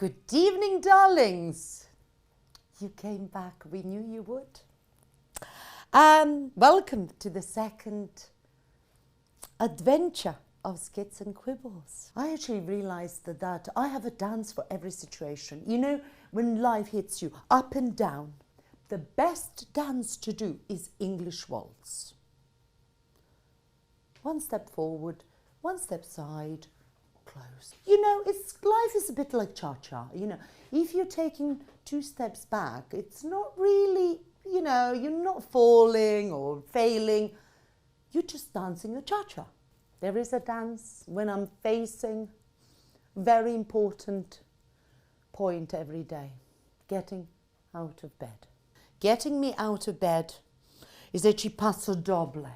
Good evening, darlings. You came back. We knew you would. Welcome to the second adventure of Skits and Quibbles. I actually realised that I have a dance for every situation. You know, when life hits you up and down, the best dance to do is English waltz. One step forward, one step side, close. You know, life is a bit like cha-cha. You know, if you're taking 2 steps back, it's not really, you know, you're not falling or failing. You're just dancing a cha-cha. There is a dance when I'm facing very important point every day, getting out of bed. Getting me out of bed is actually passo doble.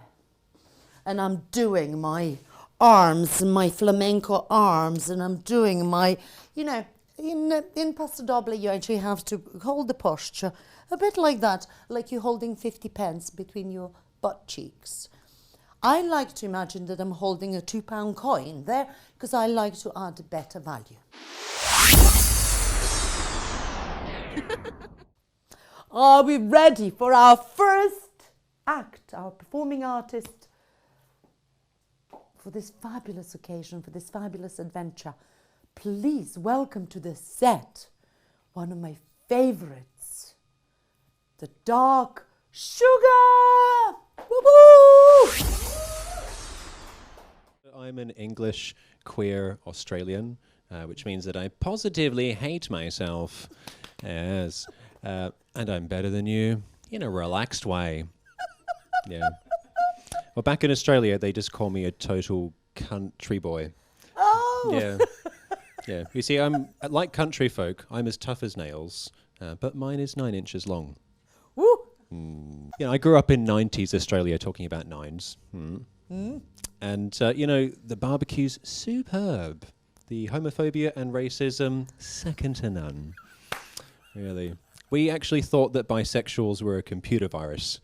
And I'm doing my arms, my flamenco arms, and I'm doing my, you know, in passo doble you actually have to hold the posture a bit like that, like you're holding 50 pence between your butt cheeks. I like to imagine that I'm holding a £2 coin there because I like to add better value. Are we ready for our first act, our performing artist, for this fabulous occasion, for this fabulous adventure? Please welcome to the set one of my favourites, the Dark Sugar! Woo-hoo! I'm an English queer Australian, which means that I positively hate myself. Yes. And I'm better than you in a relaxed way. Yeah. Well, back in Australia, they just call me a total country boy. Oh! Yeah. Yeah. You see, I'm like country folk. I'm as tough as nails, but mine is 9 inches long. Woo! Yeah, I grew up in 90s Australia talking about nines. And, you know, the barbecue's superb. The homophobia and racism, second to none. Really. We actually thought that bisexuals were a computer virus.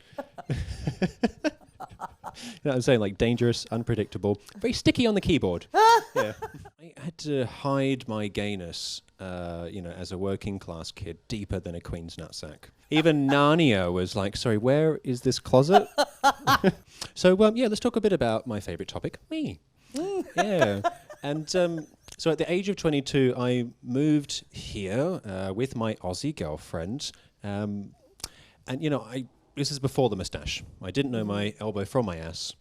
You know what I'm saying? Like dangerous, unpredictable, very sticky on the keyboard. Yeah. I had to hide my gayness, you know, as a working class kid, deeper than a queen's nutsack. Even Narnia was like, sorry, where is this closet? So, yeah, let's talk a bit about my favourite topic, me. Yeah. And so at the age of 22, I moved here with my Aussie girlfriend. And, you know, this is before the moustache. I didn't know my elbow from my ass.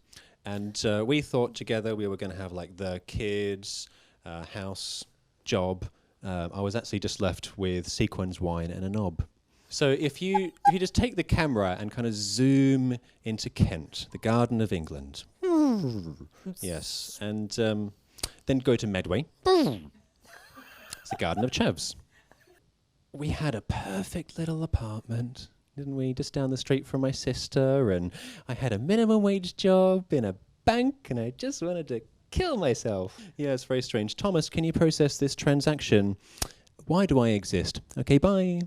And we thought together we were going to have like the kids, house, job. I was actually just left with sequins, wine and a knob. So if you just take the camera and kind of zoom into Kent, the Garden of England. Yes. And then go to Medway. It's the Garden of Chevs. We had a perfect little apartment, didn't we? Just down the street from my sister, and I had a minimum wage job in a bank, and I just wanted to kill myself. Yeah, it's very strange. Thomas, can you process this transaction? Why do I exist? Okay, bye.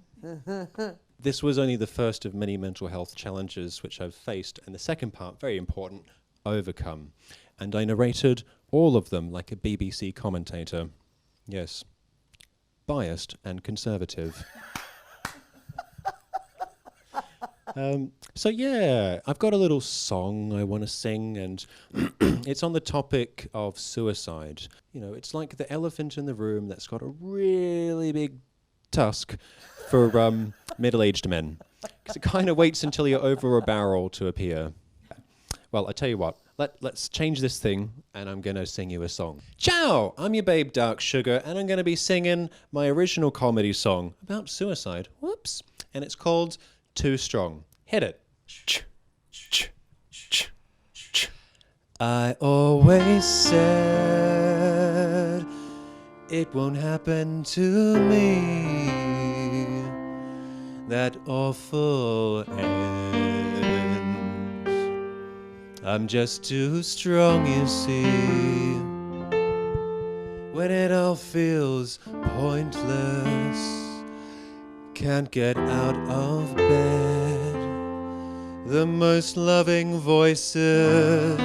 This was only the first of many mental health challenges which I've faced, and the second part, very important, overcome. And I narrated all of them like a BBC commentator. Yes. Biased and conservative. So yeah, I've got a little song I want to sing, and it's on the topic of suicide. You know, it's like the elephant in the room that's got a really big tusk for middle-aged men, because it kind of waits until you're over a barrel to appear. Well, I tell you what, let's change this thing, and I'm going to sing you a song. Ciao! I'm your babe, Dark Sugar, and I'm going to be singing my original comedy song about suicide. Whoops. And it's called Too Strong. Hit it. I always said it won't happen to me. That awful end. I'm just too strong, you see. When it all feels pointless, can't get out of bed. The most loving voices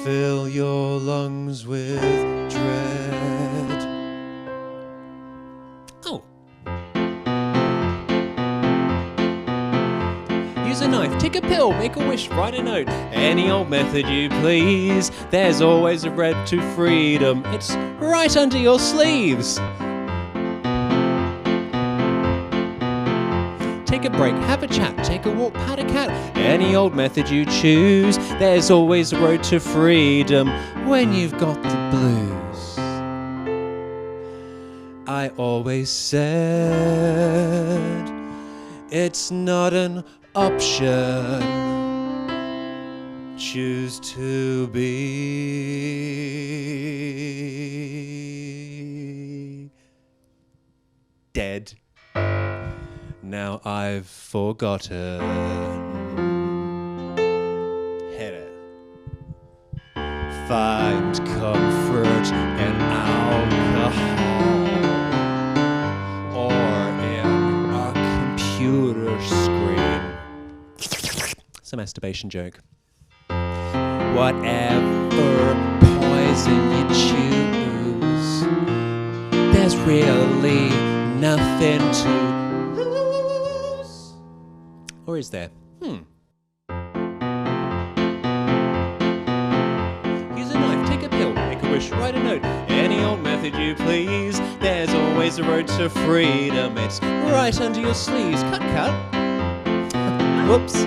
fill your lungs with dread. a knife, take a pill, make a wish, write a note. Any old method you please. There's always a road to freedom. It's right under your sleeves. Take a break, have a chat, take a walk, pat a cat. Any old method you choose. There's always a road to freedom when you've got the blues. I always said it's not an option. Choose to be dead. Now I've forgotten. Hit it. Find comfort in alcohol or in a computer screen. It's a masturbation joke. Whatever poison you choose, there's really nothing to lose. Or is there? Use a knife, take a pill, make a wish, write a note. Any old method you please. There's always a road to freedom. It's right under your sleeves. Cut, cut. Whoops.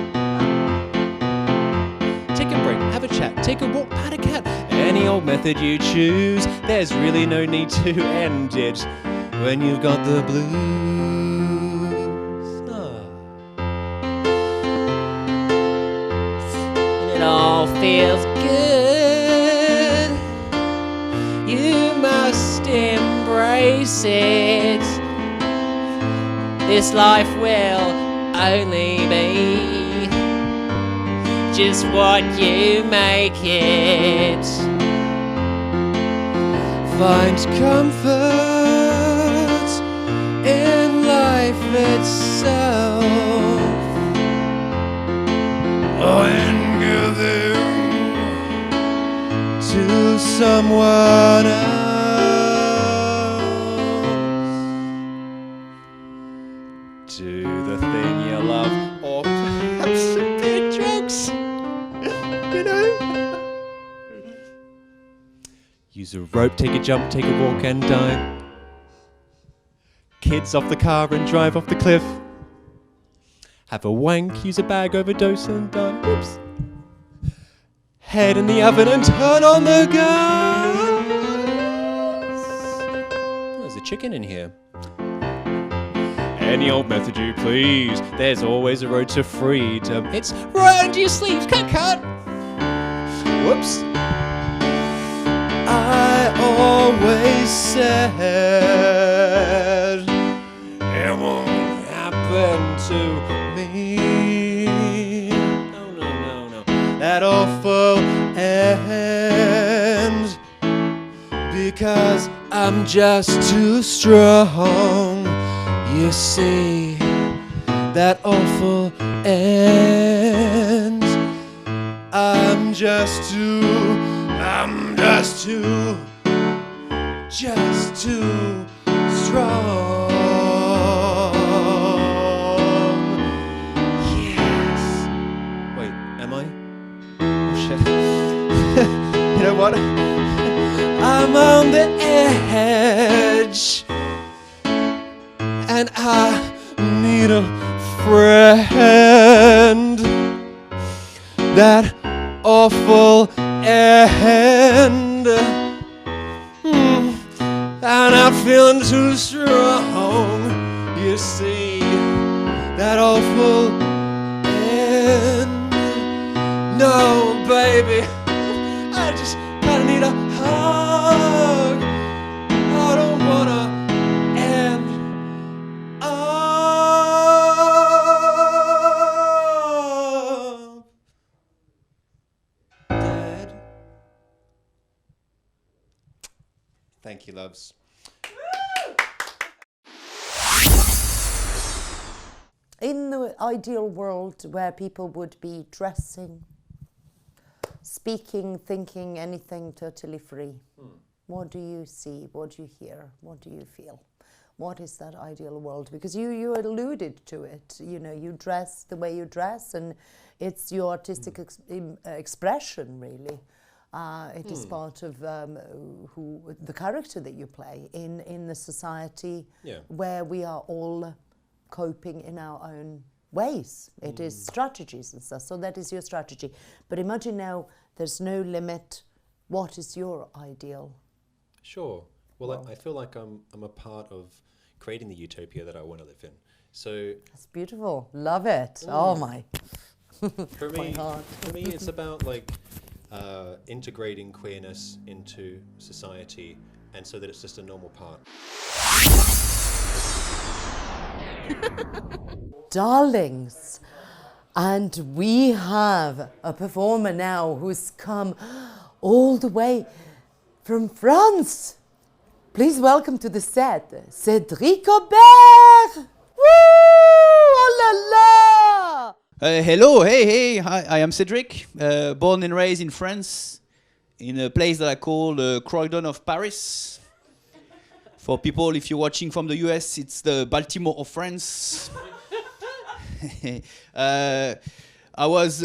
Take a break, have a chat, take a walk, pat a cat. Any old method you choose. There's really no need to end it when you've got the blues. And it all feels good. You must embrace it. This life will only be just what you make it. Find comfort in life itself, and giving to someone else. Do the thing you love, or perhaps some big drugs. You know? Use a rope, take a jump, take a walk and die. Kids off the car and drive off the cliff. Have a wank, use a bag, overdose and die. Whoops. Head in the oven and turn on the gas. Oh, there's a chicken in here. Any old method you please. There's always a road to freedom. It's right under your sleeves. Cut, cut. Whoops. I always said it won't happen to me. No, no, no, no. That awful end. Because I'm just too strong. You see, that awful end. I'm just too strong. Yes. Wait, am I? Oh shit. You know what? I'm on the edge, and I need a friend. That awful end. I'm not feeling too strong. You see, that awful end. No, baby, I just kinda need a hug. I don't wanna end up dead. Thank you, loves. In the ideal world where people would be dressing, speaking, thinking, anything totally free, what do you see? What do you hear? What do you feel? what is that ideal world? Because you alluded to it. You know, you dress the way you dress, and it's your artistic expression, really. It is part of the character that you play in the society where we are all coping in our own ways. It is strategies and stuff. So that is your strategy. But imagine now there's no limit. What is your ideal? Sure. Well, I feel like I'm a part of creating the utopia that I want to live in. So that's beautiful. Love it. Oh my. For me, it's about like integrating queerness into society, and so that it's just a normal part. Darlings, and we have a performer now who's come all the way from France. Please welcome to the set, Cedric Aubert. Woo! Oh la la! Hello, hey, hi, I am Cedric, born and raised in France, in a place that I call the Croydon of Paris. For people, if you're watching from the US, it's the Baltimore of France. I was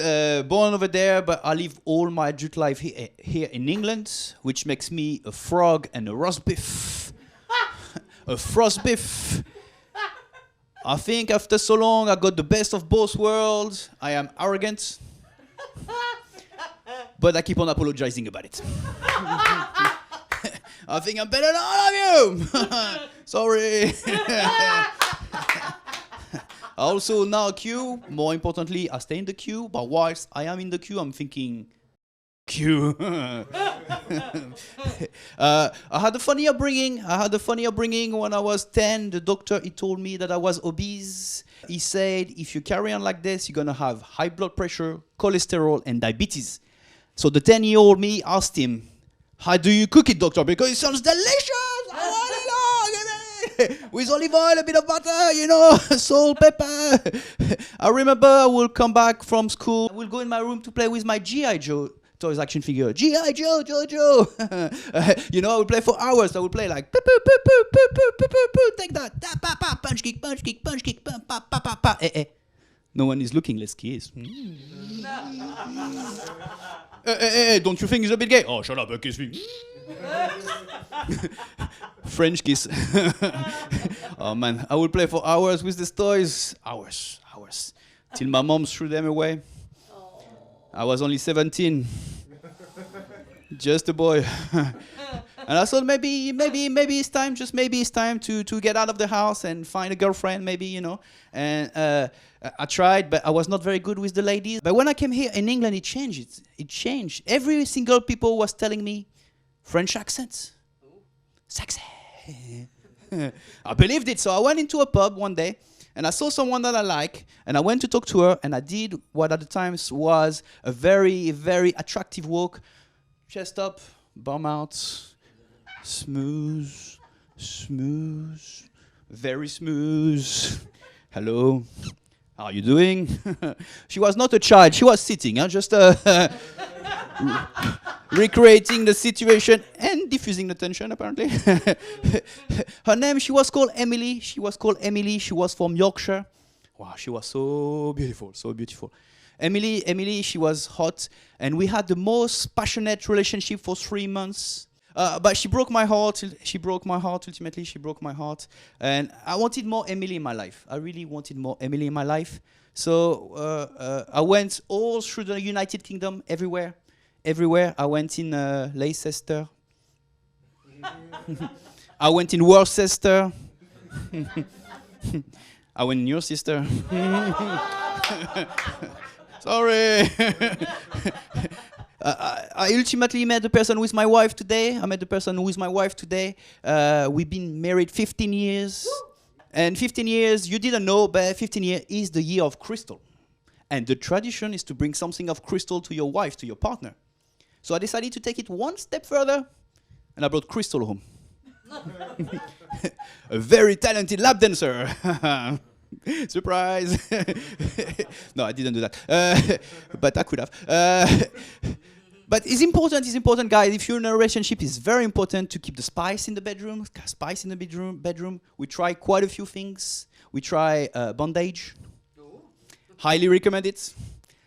born over there, but I lived all my adult life here in England, which makes me a frog and a roast beef. A frost beef. I think after so long, I got the best of both worlds. I am arrogant, but I keep on apologizing about it. I think I'm better than all of you. Sorry. I also now queue. More importantly, I stay in the queue. But whilst I am in the queue, I'm thinking, queue. I had a funny upbringing. When I was 10. The doctor, he told me that I was obese. He said, if you carry on like this, you're going to have high blood pressure, cholesterol, and diabetes. So the 10-year-old me asked him, how do you cook it, doctor? Because it sounds delicious. I want it all. Give me. With olive oil, a bit of butter, you know, salt, pepper. I remember I will come back from school. I will go in my room to play with my G.I. Joe toys action figure. G.I. Joe, Jojo. You know, I would play for hours. I would play like, take that, punch kick, punch kick, punch kick, pa, pa, pa, pa, pa. No one is looking, let's kiss. Don't you think it's a bit gay? Oh, shut up, kiss me. French kiss. Oh man, I would play for hours with these toys. Hours. Till my mom threw them away. I was only 17. Just a boy. And I thought maybe it's time, just maybe it's time to get out of the house and find a girlfriend, maybe, you know. And I tried, but I was not very good with the ladies. But when I came here in England, it changed. It changed. Every single people was telling me French accent. Sexy. I believed it. So I went into a pub one day, and I saw someone that I like, and I went to talk to her, and I did what at the times was a very, very attractive walk. Chest up, bum out, smooth, very smooth. Hello, how are you doing? She was not a child, she was sitting, just recreating the situation and diffusing the tension, apparently. Her name, she was called Emily. She was from Yorkshire. Wow, she was so beautiful. Emily, she was hot, and we had the most passionate relationship for 3 months. But she broke my heart. Ultimately, she broke my heart. And I wanted more Emily in my life. I really wanted more Emily in my life. So I went all through the United Kingdom, everywhere. I went in Leicester. I went in Worcester. I went in your sister. Sorry. I ultimately met the person who is my wife today. We've been married 15 years. And 15 years, you didn't know, but 15 years is the year of crystal. And the tradition is to bring something of crystal to your wife, to your partner. So I decided to take it one step further, and I brought crystal home. A very talented lap dancer. Surprise. No, I didn't do that. But I could have. But it's important, guys. If you're in a relationship, it's very important to keep the spice in the bedroom. We try quite a few things. We try bondage. Highly recommend it.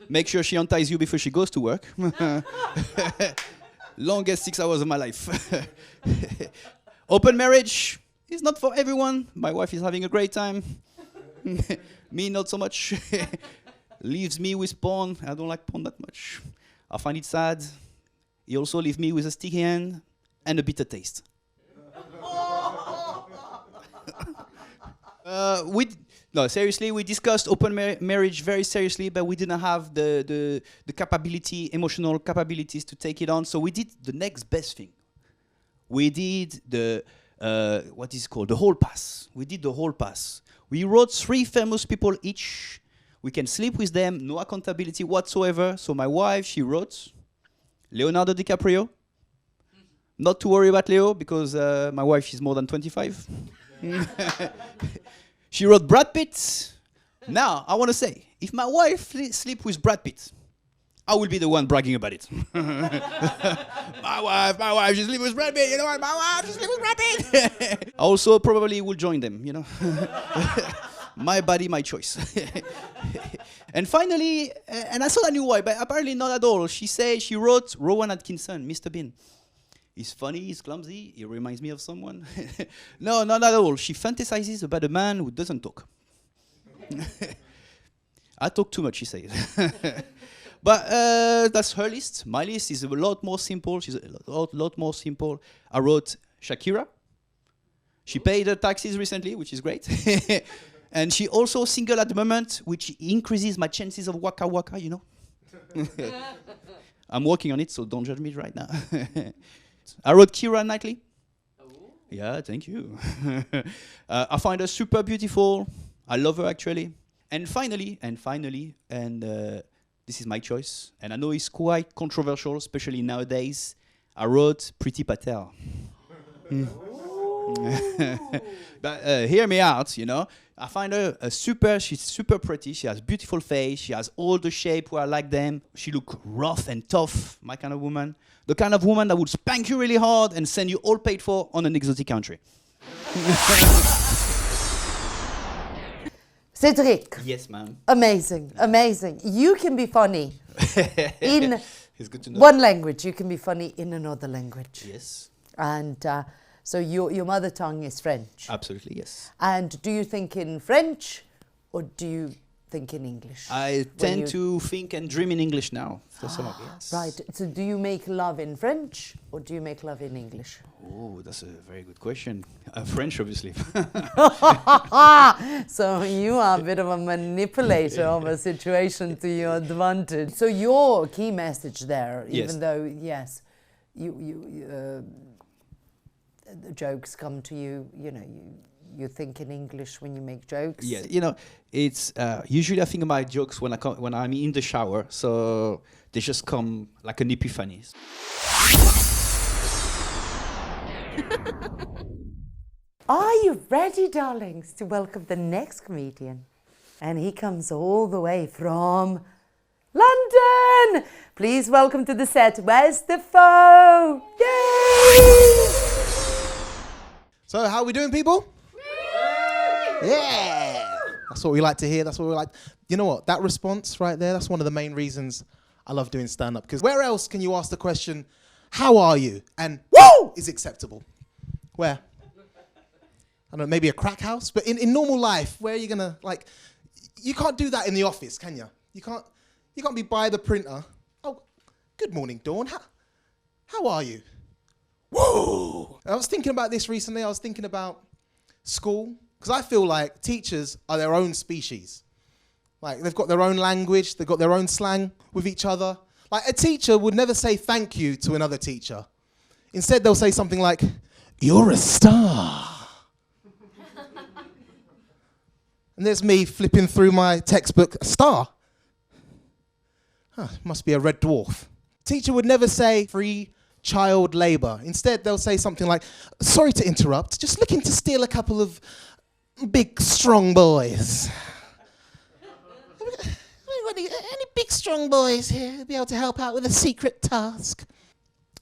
Make sure she unties you before she goes to work. Longest 6 hours of my life. Open marriage is not for everyone. My wife is having a great time. Me, not so much. Leaves me with porn. I don't like porn that much. I find it sad. He also leaves me with a sticky hand and a bitter taste. No, seriously, we discussed open marriage very seriously, but we didn't have the emotional capabilities to take it on. So we did the next best thing. We did the hall pass. We did the hall pass. We wrote 3 famous people each. We can sleep with them, no accountability whatsoever. So my wife, she wrote Leonardo DiCaprio. Not to worry about Leo, because my wife is more than 25. She wrote Brad Pitt. Now, I want to say, if my wife sleep with Brad Pitt, I will be the one bragging about it. my wife, she sleep with Brad Pitt. You know what? My wife, she sleep with Brad Pitt. I also probably will join them, you know. My body, my choice. And finally, and I thought I knew why, but apparently not at all. She wrote Rowan Atkinson, Mr. Bean. He's funny, he's clumsy, he reminds me of someone. No, not at all. She fantasizes about a man who doesn't talk. I talk too much, she says. But that's her list. My list is a lot more simple. She's a lot more simple. I wrote Shakira. She paid her taxes recently, which is great. And she also single at the moment, which increases my chances of waka waka, you know. I'm working on it, so don't judge me right now. I wrote Keira Knightley. Oh. Yeah, thank you. I find her super beautiful. I love her, actually. And finally, this is my choice, and I know it's quite controversial, especially nowadays, I wrote Priti Patel. But hear me out, you know. I find her she's super pretty. She has beautiful face. She has all the shape where I like them. She look rough and tough, my kind of woman. The kind of woman that would spank you really hard and send you all paid for on an exotic country. Cedric. Yes, ma'am. Amazing, amazing. You can be funny in one language. You can be funny in another language. Yes. And so your mother tongue is French. Absolutely, yes. And do you think in French or do you think in English? I tend to think and dream in English now. Yes. Right. So do you make love in French or do you make love in English? Oh, that's a very good question. French, obviously. So you are a bit of a manipulator of a situation to your advantage. So your key message there, even though, yes, the jokes come to you, you know, you think in English when you make jokes. Yeah, you know, it's usually I think of my jokes when I'm in the shower, so they just come like an epiphany. Are you ready, darlings, to welcome the next comedian? And he comes all the way from London. Please welcome to the set, where's Defoe? Yay! So, how are we doing, people? Yeah! That's what we like to hear. That's what we like. You know what? That response right there, that's one of the main reasons I love doing stand-up. Because where else can you ask the question, how are you? And woo is acceptable. Where? I don't know, maybe a crack house? But in normal life, where are you going to, like, you can't do that in the office, can you? You can't be by the printer. Oh, good morning, Dawn. How are you? Whoa! I was thinking about this recently. I was thinking about school. Because I feel like teachers are their own species. Like, they've got their own language. They've got their own slang with each other. Like, a teacher would never say thank you to another teacher. Instead, they'll say something like, you're a star. And there's me flipping through my textbook, a star? Huh, must be a red dwarf. Teacher would never say free child labour. Instead, they'll say something like, sorry to interrupt, just looking to steal a couple of big, strong boys. any big strong boys here who'd be able to help out with a secret task?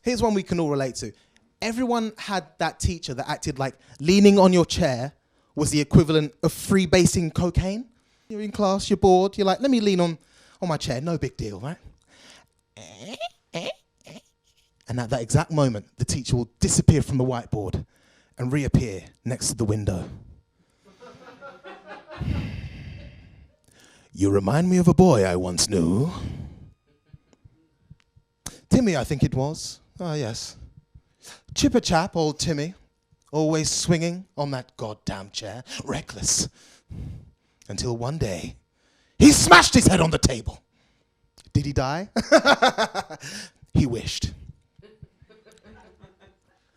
Here's one we can all relate to. Everyone had that teacher that acted like leaning on your chair was the equivalent of freebasing cocaine. You're in class, you're bored, you're like, let me lean on my chair, no big deal, right? And at that exact moment, the teacher will disappear from the whiteboard and reappear next to the window. You remind me of a boy I once knew. Timmy, I think it was. Oh, yes. Chipper chap, old Timmy. Always swinging on that goddamn chair. Reckless. Until one day, he smashed his head on the table. Did he die? He wished.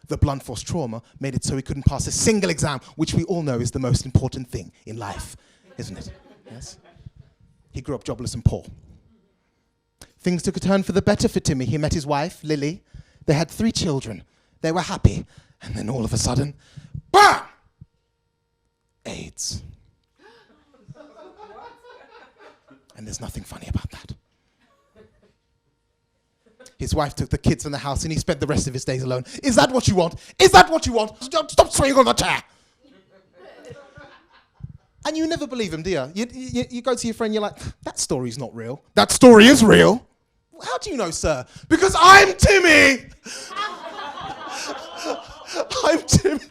The blunt force trauma made it so he couldn't pass a single exam, which we all know is the most important thing in life, isn't it? Yes. He grew up jobless and poor. Things took a turn for the better for Timmy. He met his wife, Lily. They had 3 children. They were happy. And then all of a sudden, BAM! AIDS. And there's nothing funny about that. His wife took the kids from the house and he spent the rest of his days alone. Is that what you want? Is that what you want? Stop swinging on the chair. And you never believe him, do you? You go to your friend, you're like, that story's not real. That story is real. How do you know, sir? Because I'm Timmy. I'm Timmy.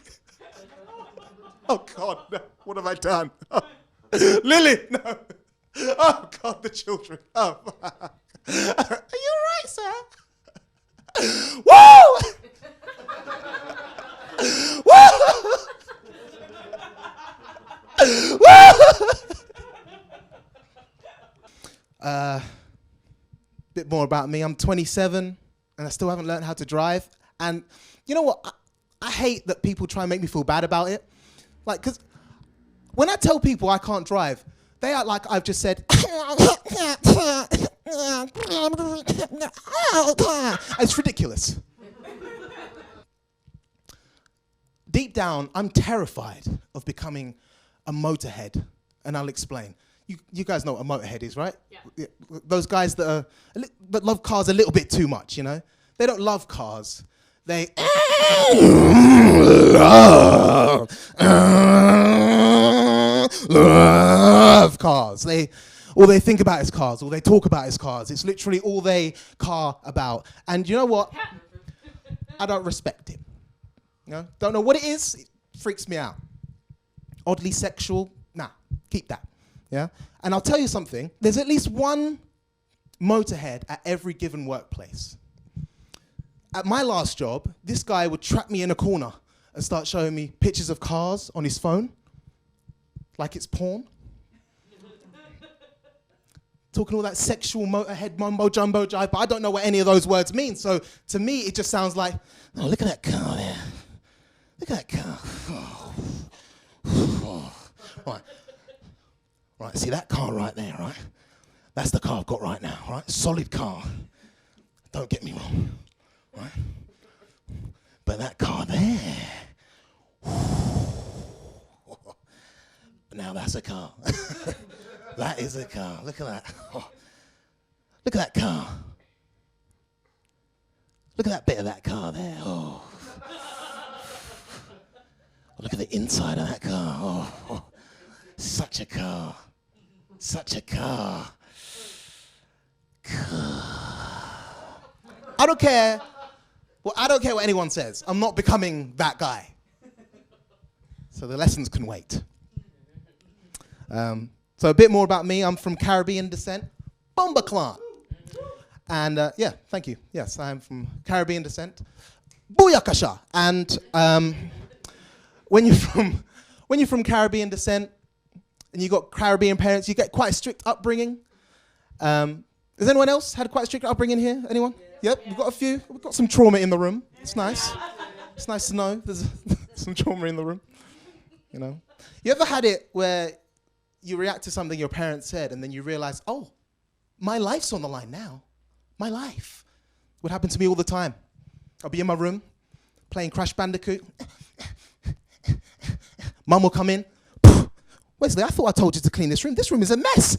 Oh, God, no. What have I done? Oh. Lily, no. Oh, God, the children. Oh, fuck. Are you all right, sir? Woo! Woo! Bit more about me. I'm 27 and I still haven't learned how to drive. And you know what? I hate that people try and make me feel bad about it. Like, because when I tell people I can't drive, they act like I've just said, it's ridiculous. Deep down, I'm terrified of becoming a motorhead, and I'll explain. You guys know what a motorhead is, right? Yeah. Those guys that love cars a little bit too much, you know? They don't love cars. They love cars. All they think about is cars. All they talk about is cars. It's literally all they car about. And you know what? I don't respect it. You know? Don't know what it is. It freaks me out. Oddly sexual? Nah, keep that. Yeah? And I'll tell you something. There's at least one motorhead at every given workplace. At my last job, this guy would trap me in a corner and start showing me pictures of cars on his phone, like it's porn. Talking all that sexual motorhead mumbo jumbo jive, but I don't know what any of those words mean. So to me, it just sounds like, oh, look at that car there. Look at that car. Oh. Right, see that car right there, right? That's the car I've got right now, right? Solid car. Don't get me wrong, right? But that car there, now that's a car. That is a car. Look at that. Oh. Look at that car. Look at that bit of that car there. Oh. Look at the inside of that car. Oh. Such a car. Such a car. I don't care. Well, I don't care what anyone says. I'm not becoming that guy. So the lessons can wait. So a bit more about me. I'm from Caribbean descent. Bombaclan. And yeah, thank you. Yes, I'm from Caribbean descent. Booyakasha. And when you're from Caribbean descent and you got Caribbean parents, you get quite a strict upbringing. Has anyone else had quite a strict upbringing here? Anyone? Yep, we've got a few. We've got some trauma in the room. It's nice. It's nice to know there's some trauma in the room. You know. You ever had it where you react to something your parents said and then you realize, oh, my life's on the line now. My life. Would happen to me all the time. I'll be in my room playing Crash Bandicoot. Mum will come in. Wesley, I thought I told you to clean this room. This room is a mess.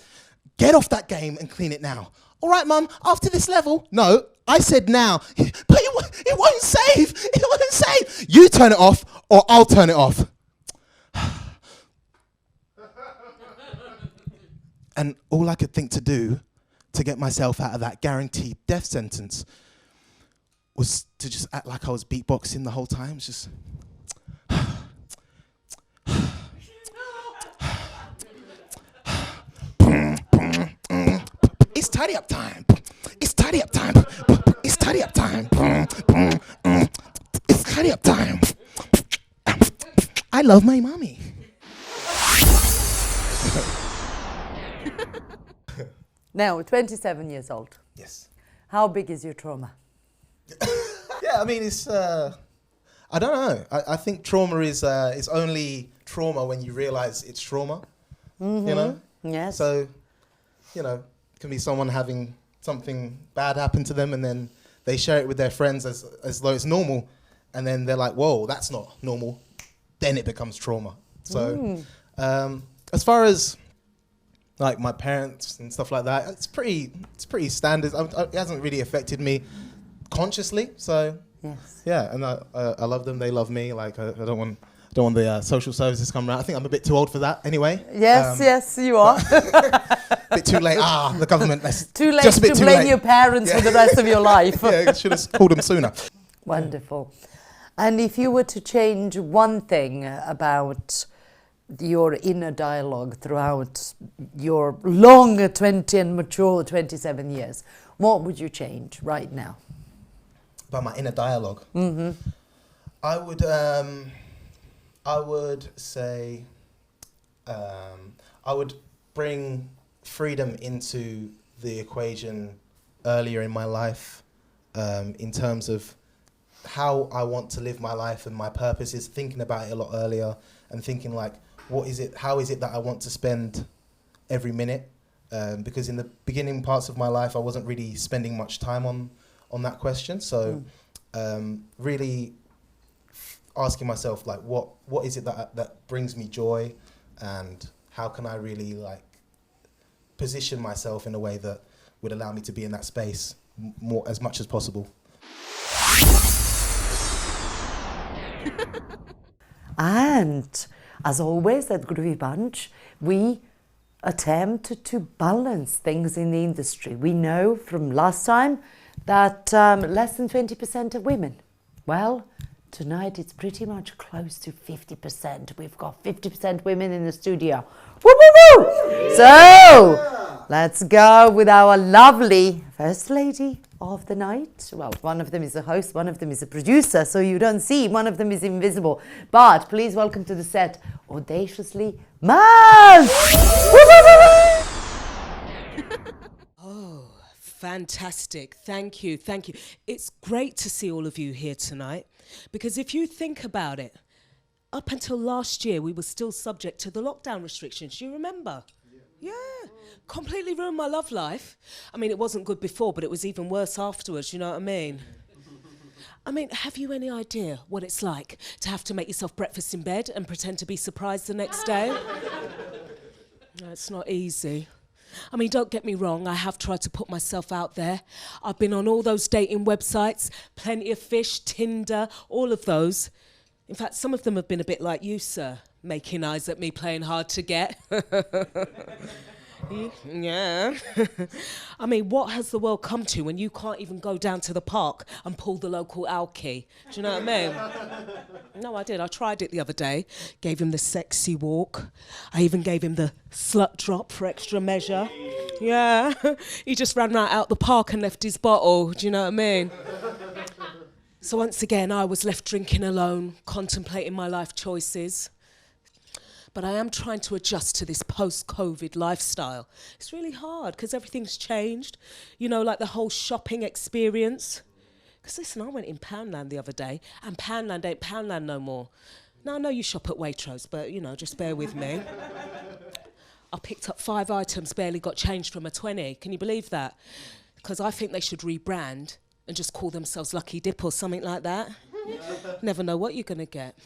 Get off that game and clean it now. All right, Mum, after this level. No, I said now. But it won't save. It won't save. You turn it off or I'll turn it off. And all I could think to do to get myself out of that guaranteed death sentence was to just act like I was beatboxing the whole time. It's just... It's tidy up time. It's tidy up time. It's tidy up time. It's tidy up time. I love my mommy. Now, 27 years old. Yes. How big is your trauma? Yeah, I mean, it's... I don't know. I think trauma is only trauma when you realise it's trauma. Mm-hmm. You know? Yes. So, you know, it can be someone having something bad happen to them and then they share it with their friends as though it's normal. And then they're like, whoa, that's not normal. Then it becomes trauma. So as far as like my parents and stuff like that, it's pretty standard. It hasn't really affected me consciously. So yes. Yeah, and I love them. They love me. Like I don't want the social services come around. I think I'm a bit too old for that anyway. Yes, yes, you are. Bit too late. The government. Too late just a bit to too blame late. your parents for the rest of your life. Yeah, should have called them sooner. Wonderful. And if you were to change one thing about your inner dialogue throughout your long 20 and mature 27 years, what would you change right now? About my inner dialogue? Mm-hmm. I would say I would bring freedom into the equation earlier in my life, in terms of how I want to live my life and my purpose is thinking about it a lot earlier and thinking like, how is it that I want to spend every minute? Because in the beginning parts of my life, I wasn't really spending much time on that question. So really asking myself like, what is it that brings me joy, and how can I really like position myself in a way that would allow me to be in that space as much as possible. And as always at Groovie Bunch, we attempt to balance things in the industry. We know from last time that less than 20% are women. Well, tonight it's pretty much close to 50%. We've got 50% women in the studio. Woo, woo, woo! So, let's go with our lovely first lady of the night. Well, one of them is a host, one of them is a producer, so you don't see, one of them is invisible. But please welcome to the set, Audaciously, Marc! Oh, fantastic. Thank you. Thank you. It's great to see all of you here tonight, because if you think about it, up until last year, we were still subject to the lockdown restrictions. Do you remember? Yeah, completely ruined my love life. I mean, it wasn't good before, but it was even worse afterwards, you know what I mean? I mean, have you any idea what it's like to have to make yourself breakfast in bed and pretend to be surprised the next day? No, it's not easy. I mean, don't get me wrong, I have tried to put myself out there. I've been on all those dating websites, Plenty of Fish, Tinder, all of those. In fact, some of them have been a bit like you, sir, making eyes at me, playing hard to get. Yeah. I mean, what has the world come to when you can't even go down to the park and pull the local alky? Do you know what I mean? No, I did. I tried it the other day. Gave him the sexy walk. I even gave him the slut drop for extra measure. Yeah. He just ran right out the park and left his bottle. Do you know what I mean? So once again, I was left drinking alone, contemplating my life choices. But I am trying to adjust to this post-COVID lifestyle. It's really hard because everything's changed. You know, like the whole shopping experience. Because listen, I went in Poundland the other day, and Poundland ain't Poundland no more. Now, I know you shop at Waitrose, but, you know, just bear with me. I picked up 5 items, barely got changed from a 20. Can you believe that? Because I think they should rebrand and just call themselves Lucky Dip or something like that. Never know what you're going to get.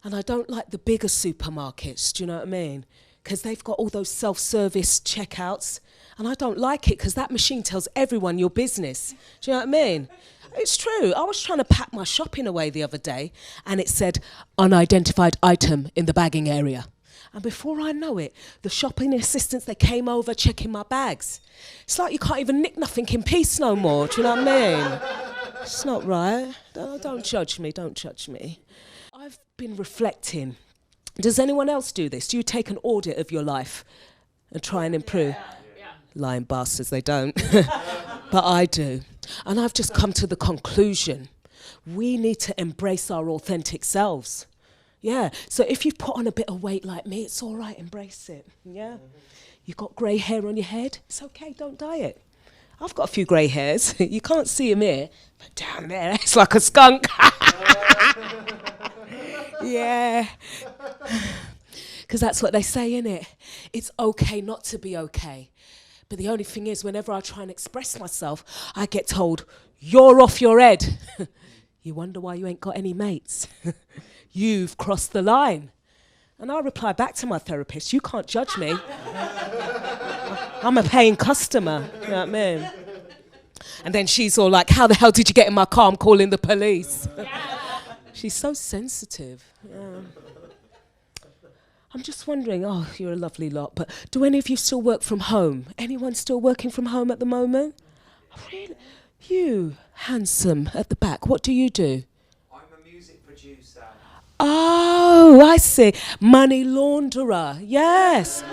And I don't like the bigger supermarkets, do you know what I mean? because they've got all those self-service checkouts, and I don't like it because that machine tells everyone your business. Do you know what I mean? It's true. I was trying to pack my shopping away the other day, and it said, unidentified item in the bagging area. And before I know it, the shopping assistants, they came over checking my bags. It's like you can't even nick nothing in peace no more. Do you know what I mean? It's not right. Don't judge me. Don't judge me. I've been reflecting. Does anyone else do this? Do you take an audit of your life and try and improve? Yeah. Lying bastards, they don't. But I do. And I've just come to the conclusion, we need to embrace our authentic selves. Yeah, so if you've put on a bit of weight like me, it's all right, embrace it, yeah? You've got grey hair on your head, it's okay, don't dye it. I've got a few grey hairs, you can't see them here, but down there, it's like a skunk. Yeah. Because that's what they say, innit? It's okay not to be okay. But the only thing is, whenever I try and express myself, I get told, you're off your head. You wonder why you ain't got any mates. You've crossed the line. And I reply back to my therapist, you can't judge me. I'm a paying customer, you know what I mean? And then she's all like, how the hell did you get in my car? I'm calling the police. She's so sensitive. Yeah. I'm just wondering, oh, you're a lovely lot, but do any of you still work from home? Anyone still working from home at the moment? Really? You, handsome, at the back, what do you do? I'm a music producer. Oh, I see. Money launderer, yes.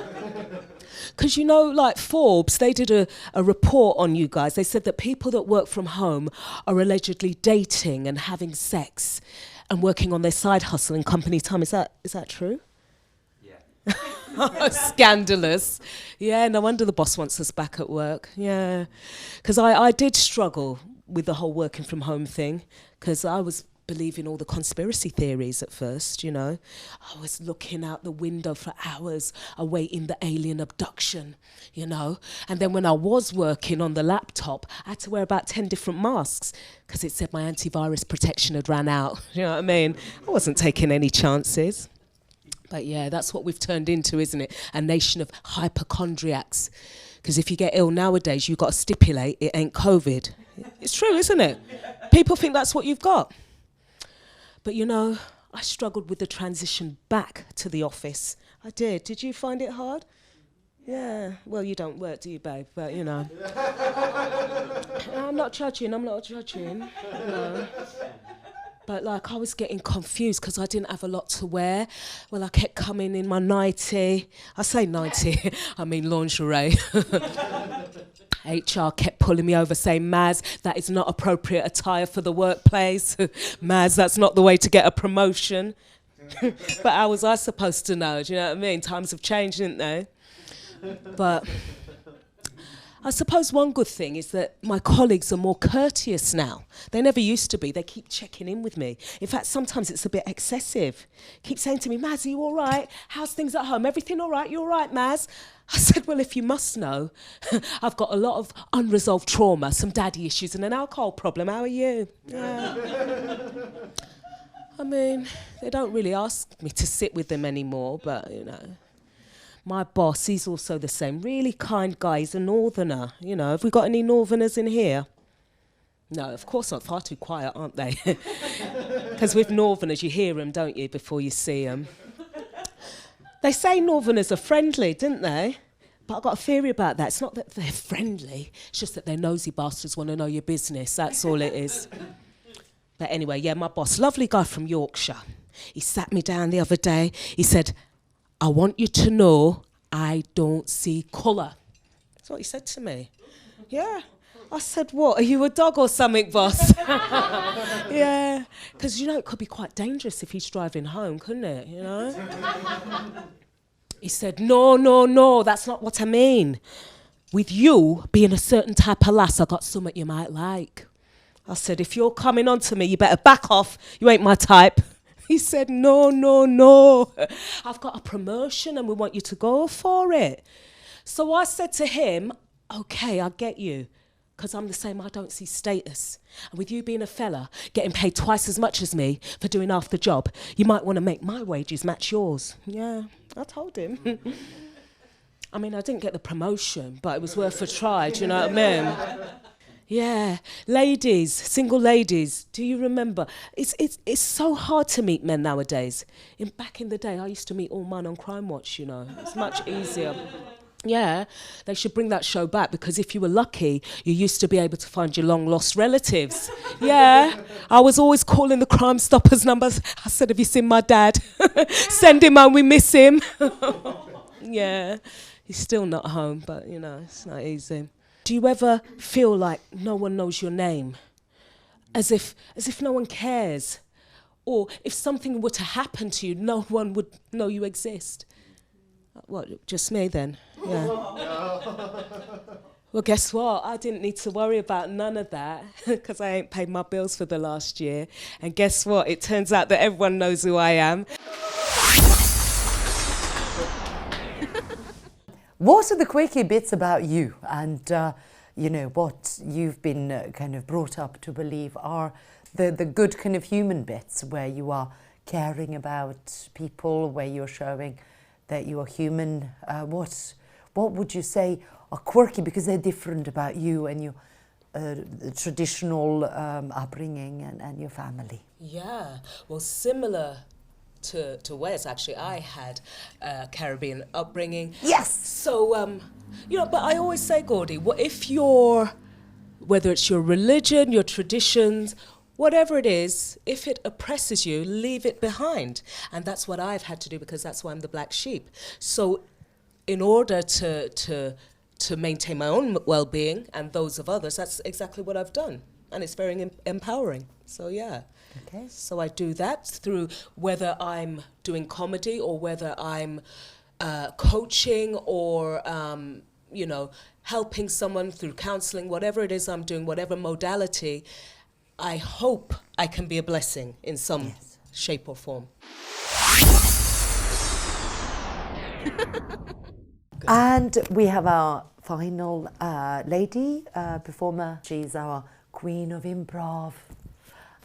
Because, you know, like Forbes, they did a report on you guys. They said that people that work from home are allegedly dating and having sex and working on their side hustle in company time. Is that true? Yeah. Scandalous. Yeah, no wonder the boss wants us back at work. Yeah. Because I did struggle with the whole working from home thing, because I was believing all the conspiracy theories at first, you know. I was looking out the window for hours awaiting the alien abduction, you know. And then when I was working on the laptop, I had to wear about 10 different masks because it said my antivirus protection had ran out. You know what I mean? I wasn't taking any chances. But yeah, that's what we've turned into, isn't it? A nation of hypochondriacs. Because if you get ill nowadays, you've got to stipulate it ain't COVID. It's true, isn't it? People think that's what you've got. But you know, I struggled with the transition back to the office. I did. Did you find it hard? Yeah. Well, you don't work, do you, babe? But, you know. I'm not judging. You know. But, like, I was getting confused because I didn't have a lot to wear. Well, I kept coming in my nightie. I say nightie, I mean lingerie. HR kept pulling me over saying, Maz, that is not appropriate attire for the workplace. Maz, that's not the way to get a promotion. But how was I supposed to know? Do you know what I mean? Times have changed, didn't they? But I suppose one good thing is that my colleagues are more courteous now. They never used to be. They keep checking in with me. In fact, sometimes it's a bit excessive. Keep saying to me, Maz, are you all right? How's things at home? Everything all right? You all right, Maz? I said, well, if you must know, I've got a lot of unresolved trauma, some daddy issues and an alcohol problem. How are you? Yeah. I mean, they don't really ask me to sit with them anymore, but, you know. My boss, he's also the same. Really kind guy. He's a northerner. You know, have we got any northerners in here? No, of course not. Far too quiet, aren't they? Because with northerners, you hear them, don't you, before you see them. They say northerners are friendly, didn't they? But I've got a theory about that. It's not that they're friendly. It's just that they're nosy bastards want to know your business. That's all it is. But anyway, yeah, my boss, lovely guy from Yorkshire. He sat me down the other day. He said, I want you to know I don't see colour. That's what he said to me. Yeah. I said, what, are you a dog or something, boss? Yeah. Because, you know, it could be quite dangerous if he's driving home, couldn't it, you know? He said, no, that's not what I mean. With you being a certain type of lass, I got something you might like. I said, if you're coming on to me, you better back off. You ain't my type. He said, no. I've got a promotion and we want you to go for it. So I said to him, okay, I get you. Because I'm the same, I don't see status. And with you being a fella, getting paid twice as much as me for doing half the job, you might want to make my wages match yours. Yeah, I told him. I mean, I didn't get the promotion, but it was worth a try, do you know what I mean? Yeah, ladies, single ladies, do you remember? It's so hard to meet men nowadays. Back in the day, I used to meet all men on Crime Watch, you know. It's much easier. Yeah, they should bring that show back, because if you were lucky, you used to be able to find your long-lost relatives. Yeah, I was always calling the Crime Stoppers numbers. I said, have you seen my dad? Send him home, we miss him. Yeah, he's still not home, but, you know, it's not easy. Do you ever feel like no one knows your name? As if no one cares? Or if something were to happen to you, no one would know you exist? What, just me then? Yeah. Well, guess what? I didn't need to worry about none of that, because I ain't paid my bills for the last year. And guess what? It turns out that everyone knows who I am. What are the quirky bits about you, and you know, what you've been kind of brought up to believe are the good kind of human bits, where you are caring about people, where you're showing that you are human? What would you say are quirky, because they're different about you and your traditional upbringing and your family? Yeah, well, similar to Wes, actually, I had a Caribbean upbringing. Yes! So, you know, but I always say, Gordy, whether it's your religion, your traditions, whatever it is, if it oppresses you, leave it behind. And that's what I've had to do, because that's why I'm the black sheep. So in order to maintain my own well-being and those of others, that's exactly what I've done. And it's very empowering. So, yeah. Okay. So I do that through whether I'm doing comedy or whether I'm coaching or, you know, helping someone through counseling, whatever it is I'm doing, whatever modality, I hope I can be a blessing in some shape or form. And we have our final lady performer. She's our queen of improv,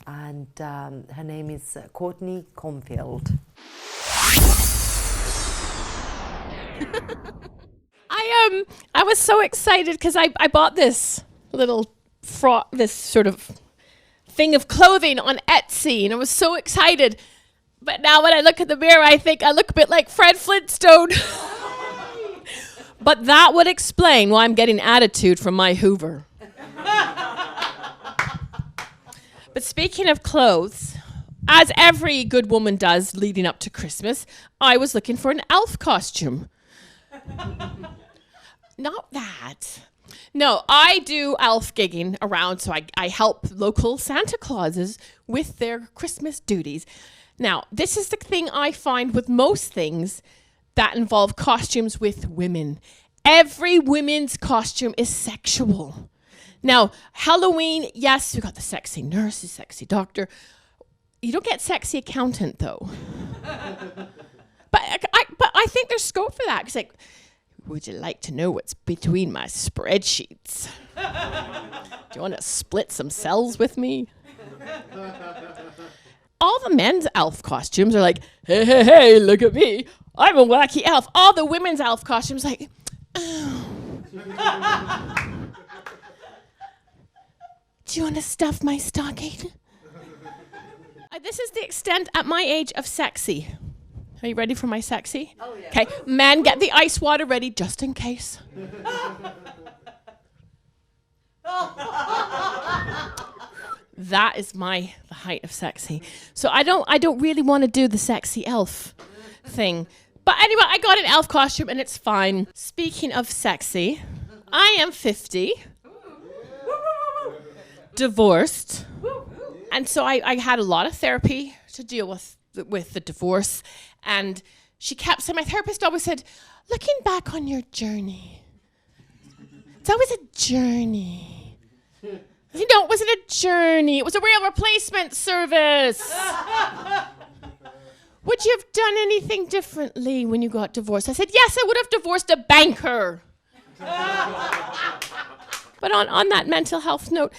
and her name is Courtney Cornfield. I was so excited because I bought this little this sort of thing of clothing on Etsy, and I was so excited. But now when I look in the mirror, I think I look a bit like Fred Flintstone. But that would explain why I'm getting attitude from my Hoover. But speaking of clothes, as every good woman does leading up to Christmas, I was looking for an elf costume. Not that. No, I do elf gigging around, so I help local Santa Clauses with their Christmas duties. Now, this is the thing I find with most things that involve costumes with women. Every women's costume is sexual. Now, Halloween, yes, we got the sexy nurse, the sexy doctor. You don't get sexy accountant, though. But I think there's scope for that. It's like, would you like to know what's between my spreadsheets? Do you want to split some cells with me? All the men's elf costumes are like, hey, hey, hey, look at me. I'm a wacky elf. All the women's elf costumes like, oh. Do you want to stuff my stocking? This is the extent at my age of sexy. Are you ready for my sexy? Oh, yeah. Okay, men, get the ice water ready just in case. That is the height of sexy. So I don't really want to do the sexy elf thing. But anyway, I got an elf costume and it's fine. Speaking of sexy, I am 50, divorced, and so I had a lot of therapy to deal with the divorce. And she kept saying, my therapist always said, looking back on your journey, it's always a journey. I said, no, it wasn't a journey. It was a real replacement service. Would you have done anything differently when you got divorced? I said, yes, I would have divorced a banker. But on that mental health note,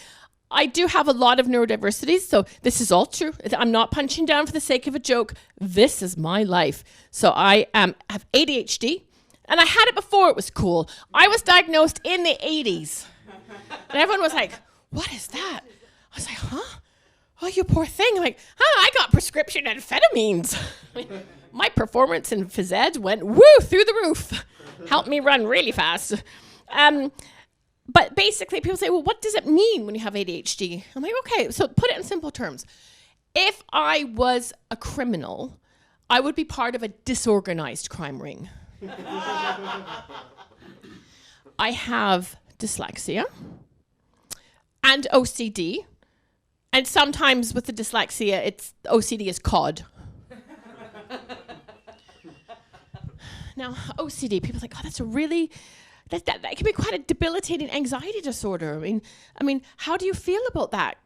I do have a lot of neurodiversities, so this is all true. I'm not punching down for the sake of a joke. This is my life. So I have ADHD, and I had it before it was cool. I was diagnosed in the 80s. And everyone was like, what is that? I was like, huh? Oh, you poor thing. I'm like, I got prescription amphetamines. My performance in phys ed went through the roof. Helped me run really fast. But basically, people say, well, what does it mean when you have ADHD? I'm like, okay, so put it in simple terms. If I was a criminal, I would be part of a disorganized crime ring. I have dyslexia and OCD. And sometimes with the dyslexia, OCD is COD. Now, OCD, people are like, oh, that's a really... That can be quite a debilitating anxiety disorder. I mean, how do you feel about that?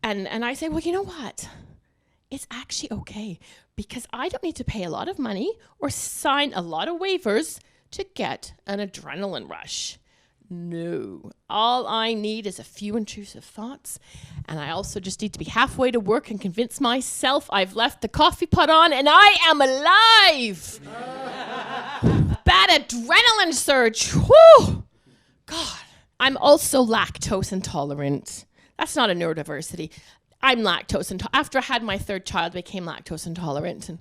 And I say, well, you know what? It's actually okay because I don't need to pay a lot of money or sign a lot of waivers to get an adrenaline rush. No. All I need is a few intrusive thoughts, and I also just need to be halfway to work and convince myself I've left the coffee pot on and I am alive. Bad adrenaline surge. Whew. God. I'm also lactose intolerant. That's not a neurodiversity. I'm lactose intolerant. After I had my third child, I became lactose intolerant. And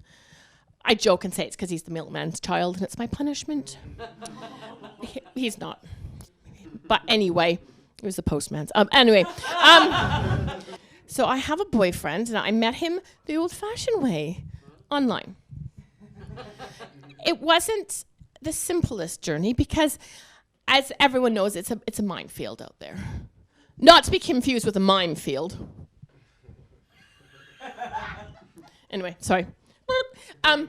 I joke and say it's because he's the milkman's child and it's my punishment. He's not. But anyway, it was the postman's. So I have a boyfriend and I met him the old-fashioned way, online. It wasn't the simplest journey because, as everyone knows, it's a minefield out there. Not to be confused with a minefield. Anyway, sorry. I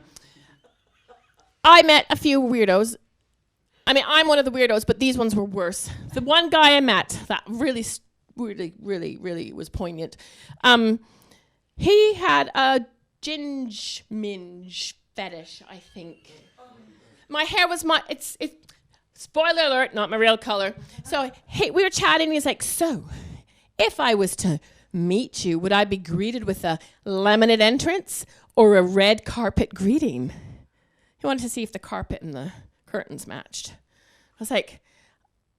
met a few weirdos. I mean, I'm one of the weirdos, but these ones were worse. The one guy I met that really was poignant. He had a minge fetish, I think. My hair was it's spoiler alert, not my real color. So we were chatting, and he's like, so, if I was to meet you, would I be greeted with a laminate entrance or a red carpet greeting? He wanted to see if the carpet and the curtains matched. I was like,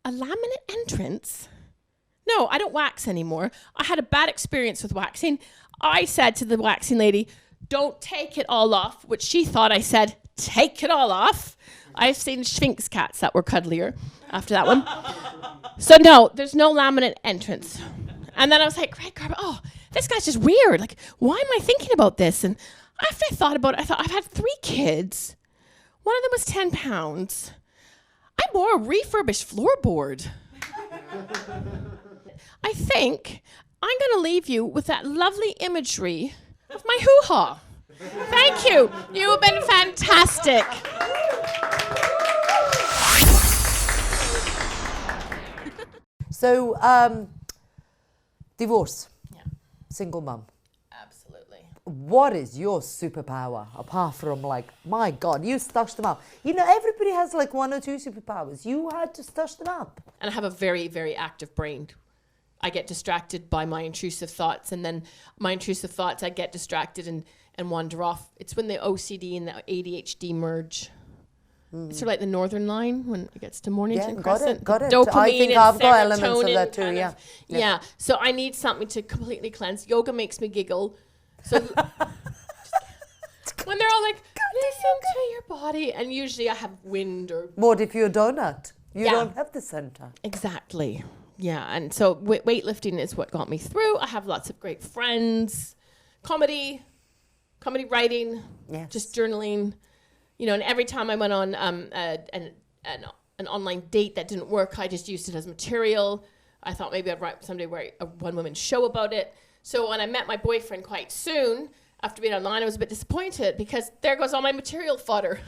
a laminate entrance? No, I don't wax anymore. I had a bad experience with waxing. I said to the waxing lady, don't take it all off, which she thought I said, take it all off. I've seen Sphinx cats that were cuddlier after that one. So no, there's no laminate entrance. And then I was like, red carpet, oh, this guy's just weird. Like, why am I thinking about this? And after I thought about it, I thought, I've had 3 kids. One of them was 10 pounds. I'm more a refurbished floorboard. I think I'm going to leave you with that lovely imagery of my hoo-ha. Thank you. You have been fantastic. So, divorce. Yeah. Single mum. Absolutely. What is your superpower apart from like, my God, you stashed them up? You know, everybody has like 1 or 2 superpowers. You had to stash them up. And I have a very, very active brain. I get distracted by my intrusive thoughts, and then my intrusive thoughts, I get distracted and wander off. It's when the OCD and the ADHD merge. It's sort of like the Northern Line when it gets to Mornington Crescent. Got it. Dopamine I think and I've got elements of serotonin that too, kind yeah. of- yeah. So I need something to completely cleanse. Yoga makes me giggle. So when they're all like, listen to your body, and usually I have wind or... More if you're a donut. You Yeah. don't have the center. Exactly. Yeah, and so weightlifting is what got me through. I have lots of great friends. Comedy writing, Yes. just journaling. You know, and every time I went on an online date that didn't work, I just used it as material. I thought maybe I'd write a one-woman show about it. So when I met my boyfriend quite soon, after being online, I was a bit disappointed because there goes all my material fodder.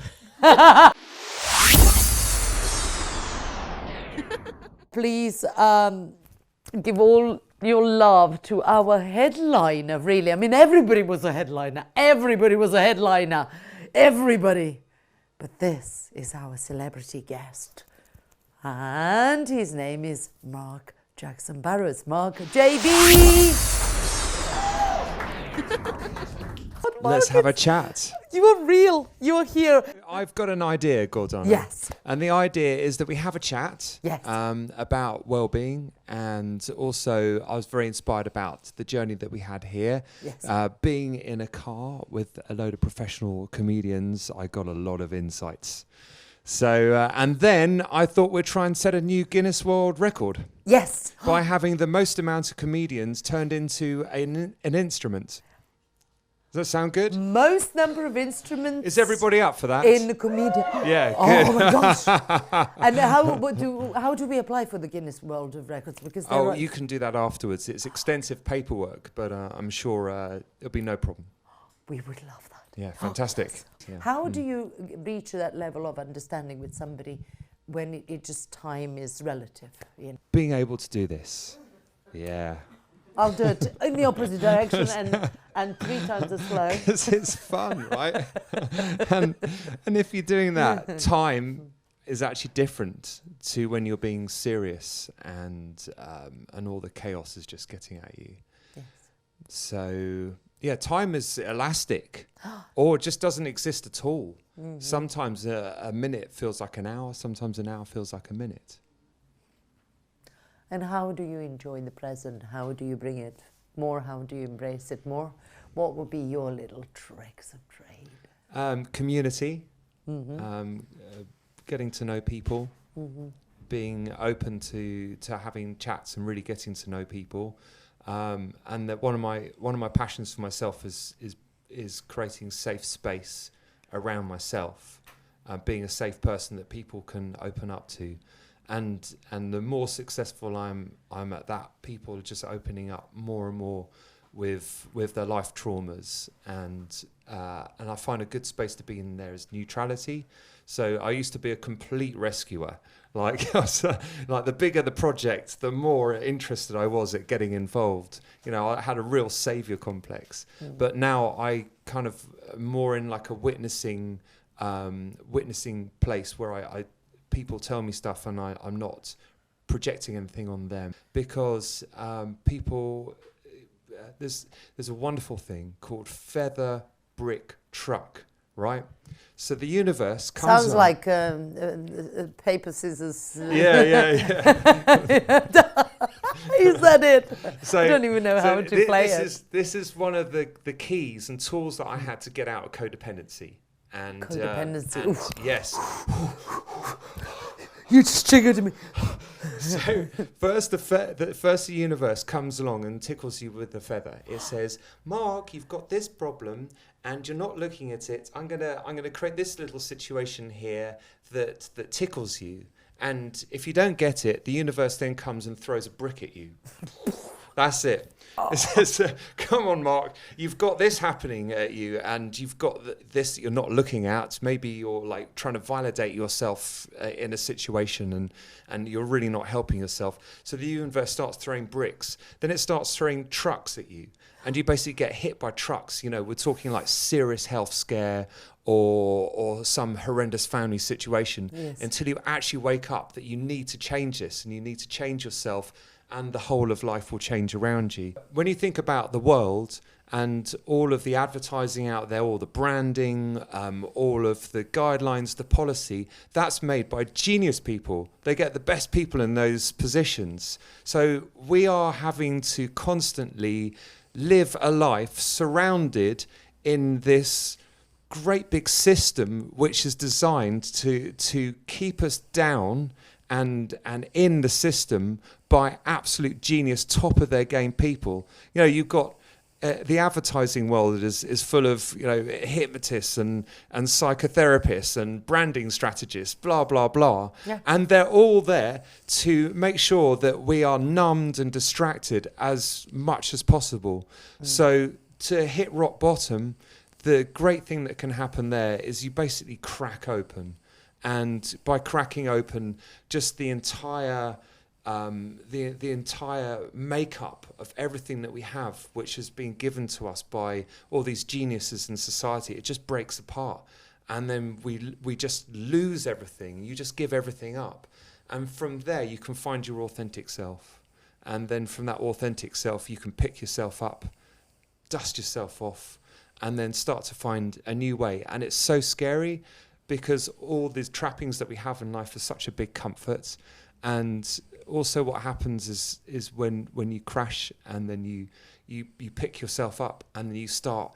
Please give all your love to our headliner, really. I mean, everybody was a headliner. Everybody. But this is our celebrity guest. And his name is Marc Jackson Burrows, MarcJB. Let's have a chat. You are real. You are here. I've got an idea, Gordana. Yes. And the idea is that we have a chat Yes. about well-being, and also I was very inspired about the journey that we had here. Yes. Being in a car with a load of professional comedians, I got a lot of insights. So, and then I thought we'd try and set a new Guinness World Record Yes. by having the most amount of comedians turned into an instrument. Does that sound good? Most number of instruments. Is everybody up for that? in the comedian? Yeah, good. Oh my gosh! And how do we apply for the Guinness World of Records? Because there Oh, are, you can do that afterwards. It's extensive paperwork, but I'm sure it'll be no problem. we would love that. Yeah, fantastic. Yeah. How do you reach that level of understanding with somebody when it just time is relative? You know? Being able to do this. Yeah. I'll do it in the opposite direction and 3 times as slow. Because it's fun, right? and if you're doing that, time is actually different to when you're being serious and all the chaos is just getting at you. Yes. So, yeah, time is elastic or it just doesn't exist at all. Mm-hmm. Sometimes a minute feels like an hour, sometimes an hour feels like a minute. And how do you enjoy the present? How do you bring it more? How do you embrace it more? What would be your little tricks of trade? Community, Mm-hmm. getting to know people, Mm-hmm. being open to having chats and really getting to know people. And that one of my passions for myself is creating safe space around myself, being a safe person that people can open up to. And the more successful I'm at that, people are just opening up more and more with their life traumas, and I find a good space to be in there is neutrality. So I used to be a complete rescuer. Like like the bigger the project, the more interested I was at getting involved. You know, I had a real savior complex. But now I kind of more in like a witnessing place where I people tell me stuff and I'm not projecting anything on them, because people, there's a wonderful thing called feather brick truck, right? So the universe comes Sounds on. like paper, scissors. Yeah. Is that it? So, I don't even know how to play it. This is one of the keys and tools that I had to get out of codependency. And Codependency. and Oof. yes. You just triggered me. So first the universe comes along and tickles you with the feather. It says, Mark, you've got this problem and you're not looking at it. I'm gonna create this little situation here that tickles you. And if you don't get it, the universe then comes and throws a brick at you. That's it. It says, come on, Mark, you've got this happening at you, and you've got this that you're not looking at. Maybe you're like trying to validate yourself in a situation, and you're really not helping yourself. So the universe starts throwing bricks. Then it starts throwing trucks at you, and you basically get hit by trucks. You know, we're talking like serious health scare or some horrendous family situation, until you actually wake up that you need to change this, and you need to change yourself, and the whole of life will change around you. When you think about the world and all of the advertising out there, all the branding, all of the guidelines, the policy, that's made by genius people. They get the best people in those positions. So we are having to constantly live a life surrounded in this great big system which is designed to keep us down and in the system by absolute genius, top of their game people. You know, you've got the advertising world is full of, you know, hypnotists and psychotherapists and branding strategists, blah, blah, blah. Yeah. And they're all there to make sure that we are numbed and distracted as much as possible. So to hit rock bottom, the great thing that can happen there is you basically crack open. And by cracking open, just the entire the entire makeup of everything that we have, which has been given to us by all these geniuses in society, it just breaks apart. And then we just lose everything. You just give everything up. And from there, you can find your authentic self. And then from that authentic self, you can pick yourself up, dust yourself off, and then start to find a new way. And it's so scary because all these trappings that we have in life are such a big comfort. And also what happens is when you crash and then you pick yourself up and then you start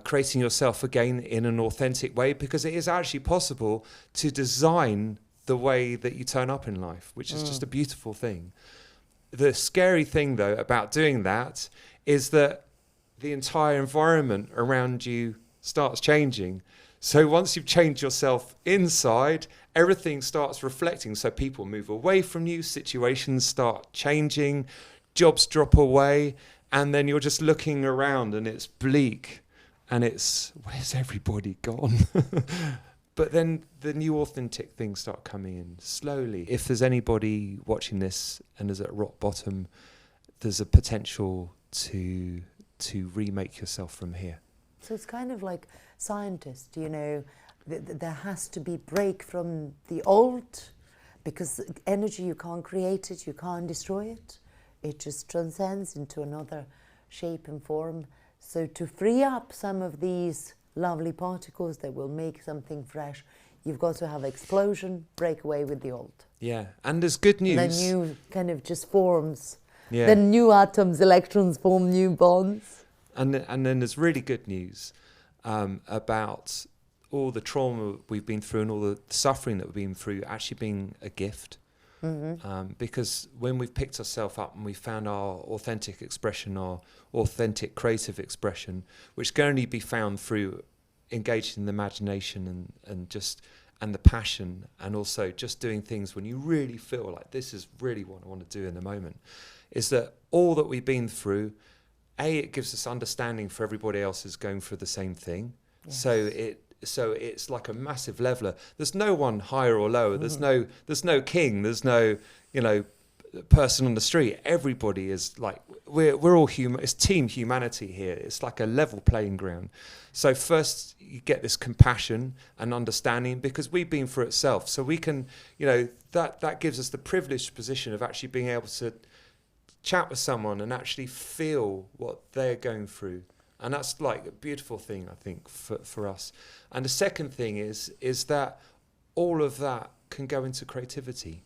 creating yourself again in an authentic way, because it is actually possible to design the way that you turn up in life, which is just a beautiful thing. The scary thing, though, about doing that is that the entire environment around you starts changing. So once you've changed yourself inside, everything starts reflecting. So people move away from you, situations start changing, jobs drop away, and then you're just looking around and it's bleak and it's, where's everybody gone? But then the new authentic things start coming in slowly. If there's anybody watching this and is at rock bottom, there's a potential to remake yourself from here. So it's kind of like scientists, you know, there has to be break from the old, because energy, you can't create it, you can't destroy it. It just transcends into another shape and form. So to free up some of these lovely particles that will make something fresh, you've got to have explosion, break away with the old. Yeah, and there's good news. The new kind of just forms. Yeah. Then new atoms, electrons form new bonds. And then there's really good news about all the trauma we've been through and all the suffering that we've been through actually being a gift. Mm-hmm. Because when we've picked ourselves up and we found our authentic expression, our authentic creative expression, which can only be found through engaging in the imagination and the passion, and also just doing things when you really feel like this is really what I want to do in the moment, is that all that we've been through, it gives us understanding for everybody else is going through the same thing. Yes. So it's like a massive leveler. There's no one higher or lower. There's no king. There's no, person on the street. Everybody is like, we're all human. It's team humanity here. It's like a level playing ground. So first you get this compassion and understanding, because we've been through it self. So we can, that gives us the privileged position of actually being able to chat with someone and actually feel what they're going through. And that's like a beautiful thing, I think, for us. And the second thing is that all of that can go into creativity.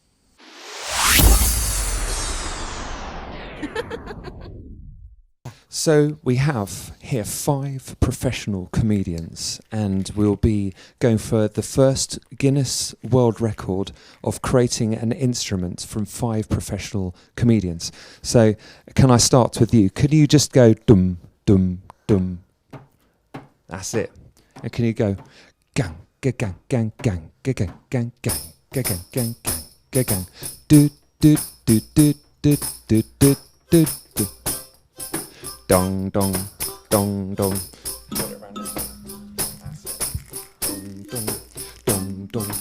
So we have here 5 professional comedians, and we'll be going for the first Guinness World Record of creating an instrument from 5 professional comedians. So can I start with you? Could you just go dum, dum, dum? That's it. And can you go gang, gang, gang, gang, gang, gang, gang, gang, gang, gang, gang, gang, gang, do, do, do, do, do, do, do, do, do. Dong, dong, dong, dong. Dong, dong, dong, dong.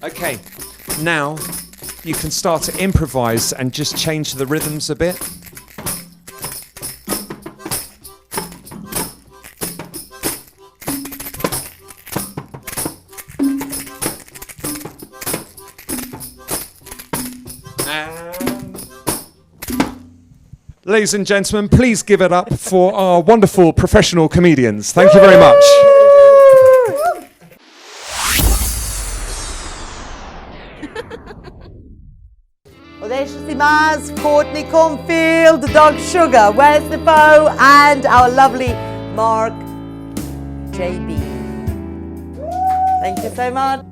Okay, now you can start to improvise and just change the rhythms a bit. Ladies and gentlemen, please give it up for our wonderful professional comedians. Thank you very much. Audaciously Maz, Courtney, Cornfield, Dog Sugar, where's Defoe, and our lovely MarcJB. Thank you so much.